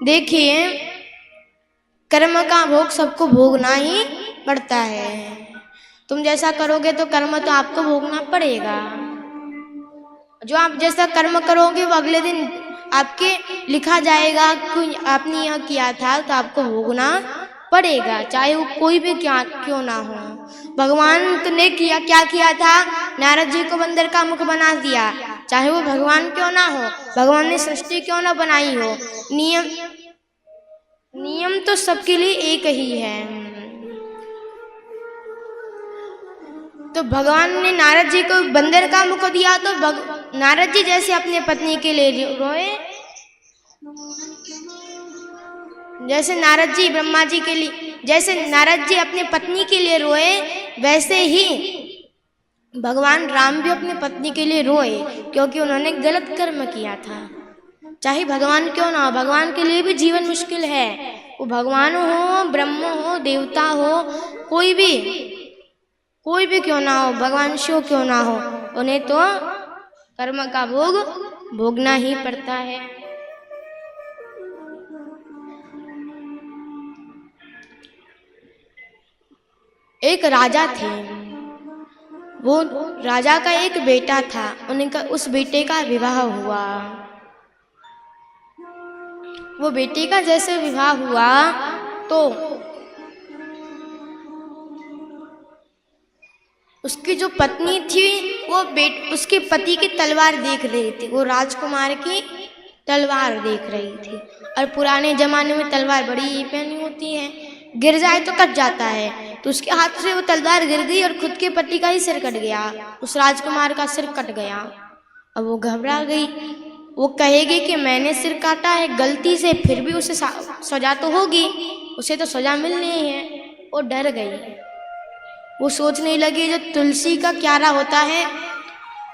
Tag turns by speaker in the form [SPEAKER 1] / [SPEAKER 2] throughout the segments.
[SPEAKER 1] देखिए, कर्म का भोग सबको भोगना ही पड़ता है। तुम जैसा करोगे तो कर्म तो आपको भोगना पड़ेगा। जो आप जैसा कर्म करोगे वो अगले दिन आपके लिखा जाएगा कि आपने यह किया था, तो आपको भोगना पड़ेगा, चाहे वो कोई भी क्या क्यों ना हो। भगवान ने क्या किया था? नारद जी को बंदर का मुख बना दिया, चाहे वो भगवान क्यों ना हो, भगवान ने सृष्टि क्यों ना बनाई हो। नियम तो सबके लिए एक ही है। तो भगवान ने नारद जी को बंदर का मुख दिया, तो नारद जी जैसे अपने पत्नी के लिए रोए, जैसे नारद जी ब्रह्मा जी के लिए, जैसे नारद जी अपने पत्नी के लिए रोए, वैसे ही भगवान राम भी अपनी पत्नी के लिए रोए, क्योंकि उन्होंने गलत कर्म किया था। चाहे भगवान क्यों ना हो, भगवान के लिए भी जीवन मुश्किल है। वो भगवान हो, ब्रह्म हो, देवता हो, कोई भी क्यों ना हो, भगवान शिव क्यों ना हो, उन्हें तो कर्म का भोग भोगना ही पड़ता है। एक राजा थे, वो राजा का एक बेटा था, उस बेटे का विवाह हुआ। वो बेटे का जैसे विवाह हुआ तो उसकी जो पत्नी थी वो उसके पति की तलवार देख रही थी, वो राजकुमार की तलवार देख रही थी। और पुराने जमाने में तलवार बड़ी पहनी होती है, गिर जाए तो कट जाता है, तो उसके हाथ से वो तलवार गिर गई और खुद के पति का ही सिर कट गया, उस राजकुमार का सिर कट गया। अब वो घबरा गई, वो कहेगी कि मैंने सिर काटा है गलती से, फिर भी उसे सजा तो होगी, उसे तो सजा मिलनी है। वो डर गई, वो सोचने लगी जो तुलसी का क्यारा होता है,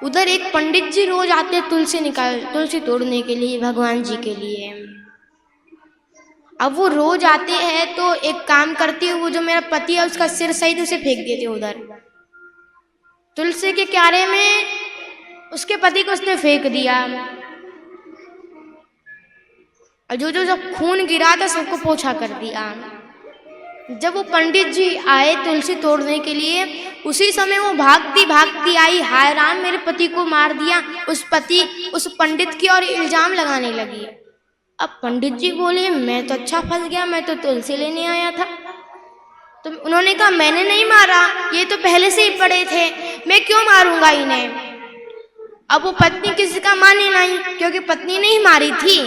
[SPEAKER 1] उधर एक पंडित जी रोज आते तुलसी तोड़ने के लिए भगवान जी के लिए। अब वो रोज आते हैं तो एक काम करती है, वो जो मेरा पति है उसका सिर सहित उसे फेंक देते उधर तुलसी के क्यारे में, उसके पति को उसने फेंक दिया। और जो खून गिरा था सबको पोछा कर दिया। जब वो पंडित जी आए तुलसी तोड़ने के लिए, उसी समय वो भागती आई, हाय राम मेरे पति को मार दिया। उस पंडित की और इल्जाम लगाने लगी। अब पंडित जी बोले मैं तो अच्छा फंस गया, मैं तो तुलसी लेने आया था। तो उन्होंने कहा मैंने नहीं मारा, ये तो पहले से ही पड़े थे, मैं क्यों मारूंगा इन्हें। अब वो पत्नी किसी का माने नहीं, क्योंकि पत्नी नहीं मारी थी,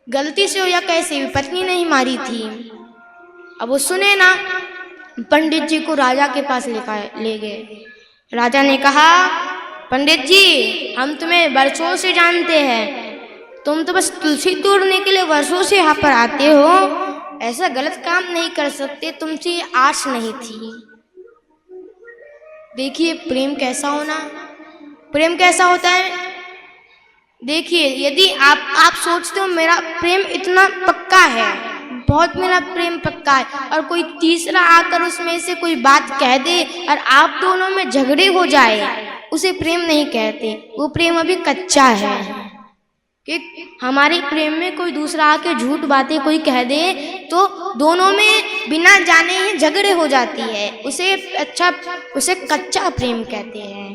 [SPEAKER 1] गलती से हो या कैसे भी पत्नी नहीं मारी थी। अब वो सुने ना, पंडित जी को राजा के पास ले गए। राजा ने कहा पंडित जी हम तुम्हें वर्षों से जानते हैं, तुम तो बस तुलसी तोड़ने के लिए वर्षों से यहाँ पर आते हो, ऐसा गलत काम नहीं कर सकते, तुमसे आस नहीं थी। देखिए प्रेम कैसा होता है। देखिए यदि आप सोचते हो मेरा प्रेम इतना पक्का है, बहुत मेरा प्रेम पक्का है, और कोई तीसरा आकर उसमें से कोई बात कह दे और आप दोनों में झगड़े हो जाए, उसे प्रेम नहीं कहते, वो प्रेम अभी कच्चा है। कि हमारे प्रेम में कोई दूसरा आके झूठ बातें कोई कह दे तो दोनों में बिना जाने ही झगड़े हो जाती है, उसे कच्चा प्रेम कहते हैं।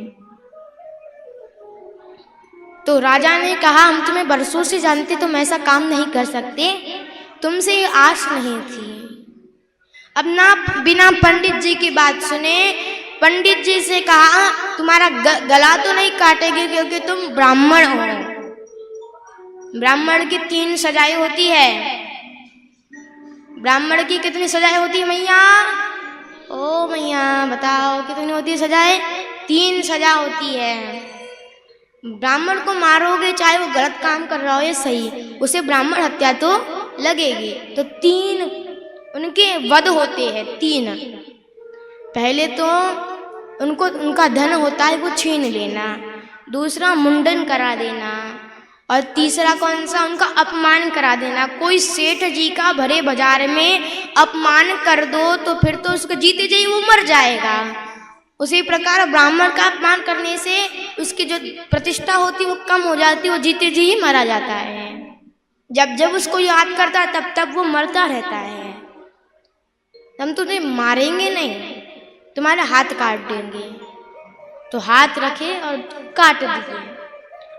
[SPEAKER 1] तो राजा ने कहा हम तुम्हें बरसों से जानते, तुम ऐसा काम नहीं कर सकते, तुमसे आस नहीं थी। अब ना बिना पंडित जी की बात सुने पंडित जी से कहा तुम्हारा गला तो नहीं काटेगी क्योंकि तुम ब्राह्मण हो। ब्राह्मण की 3 सजाएं होती है। ब्राह्मण की कितनी सजाएं होती है मैया? ओ मैया बताओ कितनी होती है सजाएं? 3 सजा होती है। ब्राह्मण को मारोगे चाहे वो गलत काम कर रहा हो या सही, उसे ब्राह्मण हत्या तो लगेगी। तो 3 उनके वध होते हैं। 3 पहले तो उनका धन होता है वो छीन लेना, दूसरा मुंडन करा देना, और तीसरा कौन सा? उनका अपमान करा देना। कोई सेठ जी का भरे बाजार में अपमान कर दो तो फिर तो उसको जीते जी वो मर जाएगा। उसी प्रकार ब्राह्मण का अपमान करने से उसकी जो प्रतिष्ठा होती वो कम हो जाती, वो जीते जी ही मारा जाता है। जब जब उसको याद करता है तब तब वो मरता रहता है। हम तुम्हें मारेंगे नहीं, तुम्हारे हाथ काट देंगे। तो हाथ रखे और काट दिए।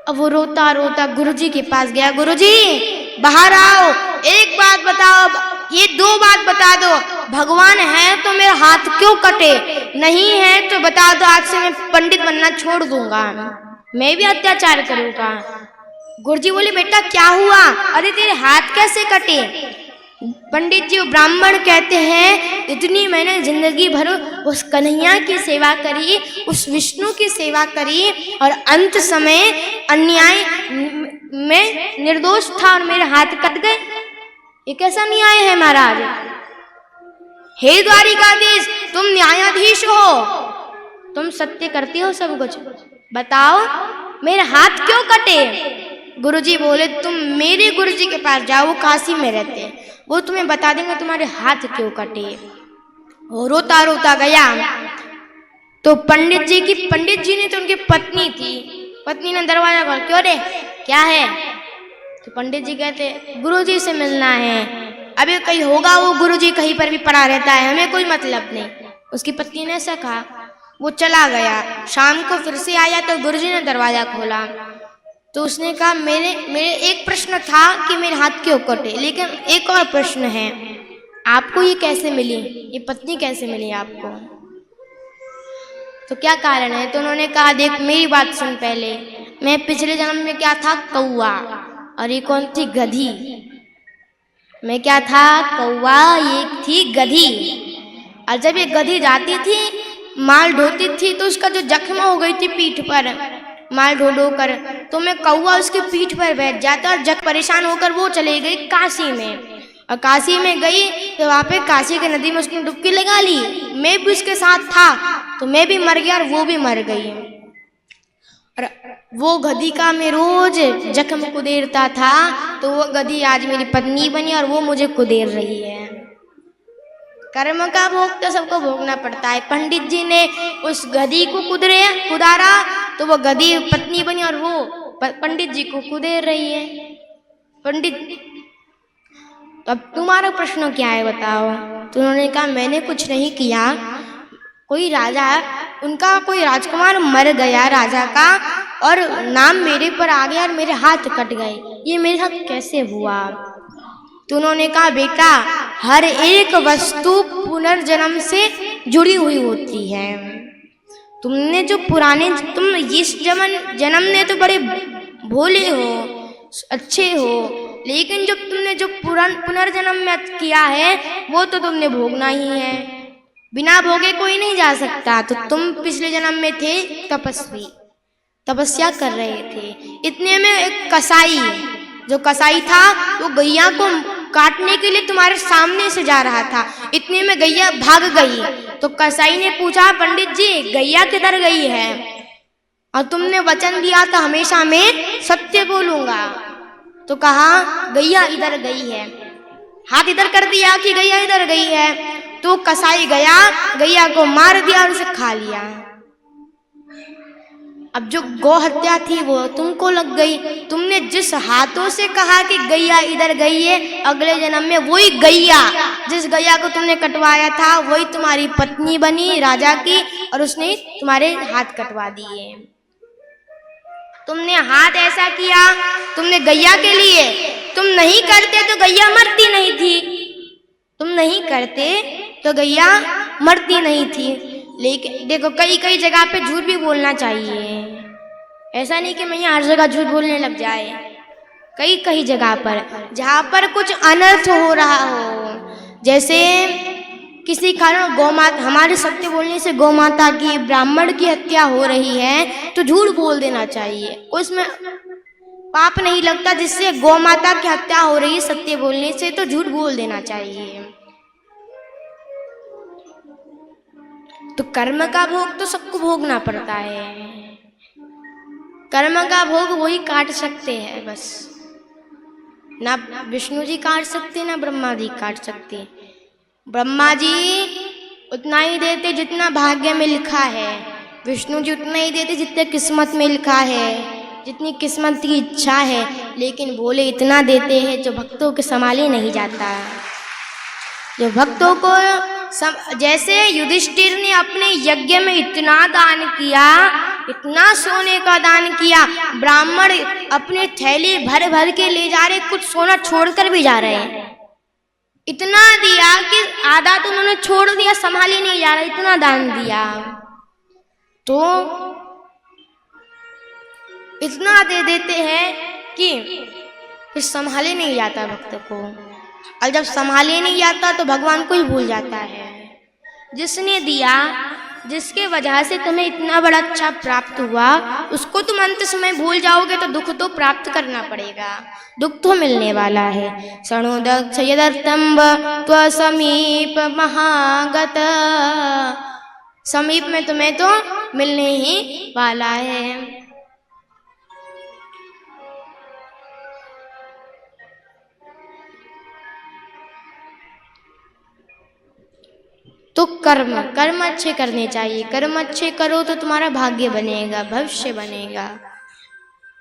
[SPEAKER 1] अब वो रोता रोता गुरुजी के पास गया। गुरुजी बाहर आओ, एक बात बताओ, ये दो बात बता दो, भगवान है तो मेरा हाथ क्यों कटे, नहीं है तो बता दो, आज से मैं पंडित बनना छोड़ दूंगा, मैं भी अत्याचार करूंगा। गुरुजी बोले बेटा क्या हुआ, अरे तेरे हाथ कैसे कटे। पंडित जी ब्राह्मण कहते हैं इतनी मैंने जिंदगी भर उस कन्हैया की सेवा करी, उस विष्णु की सेवा करी और अंत समय अन्याय में निर्दोष था और मेरे हाथ कट गए, ये कैसा न्याय है महाराज। हे द्वारिकाधीश तुम न्यायाधीश हो, तुम सत्य करते हो सब कुछ, बताओ मेरे हाथ क्यों कटे। गुरुजी बोले तुम मेरे गुरुजी के पास जाओ, वो काशी में रहते हैं, वो तुम्हें बता देंगे तुम्हारे हाथ क्यों कटे। वो रोता रोता गया तो पंडित जी ने तो उनकी पत्नी थी, पत्नी ने दरवाजा खोला, क्यों रे क्या है। तो पंडित जी कहते गुरुजी से मिलना है, अभी कहीं होगा वो गुरुजी कहीं पर भी पड़ा रहता है, हमें कोई मतलब नहीं। उसकी पत्नी ने ऐसा कहा, वो चला गया। शाम को फिर से आया तो गुरुजी ने दरवाजा खोला तो उसने कहा मेरे एक प्रश्न था कि मेरे हाथ क्यों कटे, लेकिन एक और प्रश्न है, आपको ये कैसे मिली, ये पत्नी कैसे मिली आपको, तो क्या कारण है। तो उन्होंने कहा देख मेरी बात सुन पहले, मैं पिछले जन्म में क्या था, कौआ, और ये कौन थी, गधी। मैं क्या था, कौआ, ये थी गधी। और जब ये गधी जाती थी माल ढोती थी तो उसका जो जख्म हो गई थी पीठ पर माल ढो कर, तो मैं कौआ उसके पीठ पर बैठ जाता और जग परेशान होकर वो चले गई काशी में। और काशी में गई तो वहाँ पे काशी के नदी में उसने डुबकी लगा ली, मैं भी उसके साथ था तो मैं भी मर गया और वो भी मर गई। और वो गधी का मैं रोज जख्म कुदेरता था तो वो गधी आज मेरी पत्नी बनी और वो मुझे कुदेर रही है। कर्म का भोग तो सबको भोगना पड़ता है। पंडित जी ने उस गधी को कुदारा तो वो गधी पत्नी बनी और वो पंडित जी को कुदेर रही है। पंडित तो अब तुम्हारा प्रश्न क्या है बताओ। तो उन्होंने कहा मैंने कुछ नहीं किया, कोई राजा, उनका कोई राजकुमार मर गया राजा का और नाम मेरे पर आ गया और मेरे हाथ कट गए, ये मेरे साथ कैसे हुआ। तो उन्होंने कहा बेटा हर एक वस्तु पुनर्जन्म से जुड़ी हुई होती है। तुमने जो तुम इस जन्म में तो बड़े भोले हो, अच्छे हो, लेकिन जो तुमने जो पुनर्जन्म में किया है वो तो तुमने भोगना ही है, बिना भोगे कोई नहीं जा सकता। तो तुम पिछले जन्म में थे तपस्वी, तपस्या कर रहे थे। इतने में एक कसाई, जो कसाई था वो गैया को काटने के लिए तुम्हारे सामने से जा रहा था, इतने में गैया भाग गई। तो कसाई ने पूछा पंडित जी गैया किधर गई है, और तुमने वचन दिया था हमेशा मैं सत्य बोलूंगा। तो कहा गैया इधर गई है, हाथ इधर कर दिया कि गैया इधर गई है। तो कसाई गया, गैया को मार दिया और उसे खा लिया। अब जो गौ हत्या थी वो तुमको लग गई। तुमने जिस हाथों से कहा कि गैया इधर गई है, अगले जन्म में वही गैया, जिस गैया को तुमने कटवाया था वही तुम्हारी पत्नी बनी राजा की और उसने तुम्हारे हाथ कटवा दिए। तुमने हाथ ऐसा किया, तुमने गैया के लिए, तुम नहीं करते तो गैया मरती नहीं थी, तुम नहीं करते तो गैया मरती नहीं थी। लेकिन देखो कई कई जगह पे झूठ भी बोलना चाहिए, ऐसा नहीं कि मैं यहाँ हर जगह झूठ बोलने लग जाए। कई कई जगह पर जहाँ पर कुछ अनर्थ हो रहा हो, जैसे किसी कारण गौमाता, हमारे सत्य बोलने से गौमाता की, ब्राह्मण की हत्या हो रही है तो झूठ बोल देना चाहिए, उसमें पाप नहीं लगता। जिससे गौमाता की हत्या हो रही है सत्य बोलने से तो झूठ बोल देना चाहिए। तो कर्म का भोग तो सबको भोगना पड़ता है, कर्म का भोग वही काट सकते हैं बस, ना विष्णु जी काट सकते ना ब्रह्मा जी काट सकते। ब्रह्मा जी उतना ही देते जितना भाग्य में लिखा है, विष्णु जी उतना ही देते जितने किस्मत में लिखा है, जितनी किस्मत की इच्छा है, लेकिन भोले इतना देते हैं जो भक्तों के संभाले नहीं जाता। जो भक्तों को जैसे युधिष्ठिर ने अपने यज्ञ में इतना दान किया, इतना सोने का दान किया, ब्राह्मण अपने थैली भर भर के ले जा रहे, कुछ सोना छोड़कर भी जा रहे हैं। इतना दिया कि आधा तो उन्होंने छोड़ दिया, संभाल ही नहीं जा रहा, इतना दान दिया। तो इतना दे देते हैं कि फिर संभाले नहीं जाता भक्त को, और जब संभाले नहीं जाता तो भगवान को ही भूल जाता है। जिसने दिया, जिसके वजह से तुम्हें इतना बड़ा अच्छा प्राप्त हुआ, उसको तुम अंत समय भूल जाओगे तो दुख तो प्राप्त करना पड़ेगा, दुख तो मिलने वाला है। शृणु दक्ष यदर्थम त्वसमीप महागत, समीप में तुम्हें तो मिलने ही वाला है। तो कर्म अच्छे करने चाहिए। कर्म अच्छे करो तो तुम्हारा भाग्य बनेगा, भविष्य बनेगा।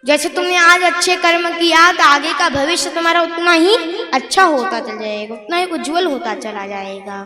[SPEAKER 1] जैसे तुमने आज अच्छे कर्म किया तो आगे का भविष्य तुम्हारा उतना ही अच्छा होता चल जाएगा, उतना ही उज्जवल होता चला जाएगा।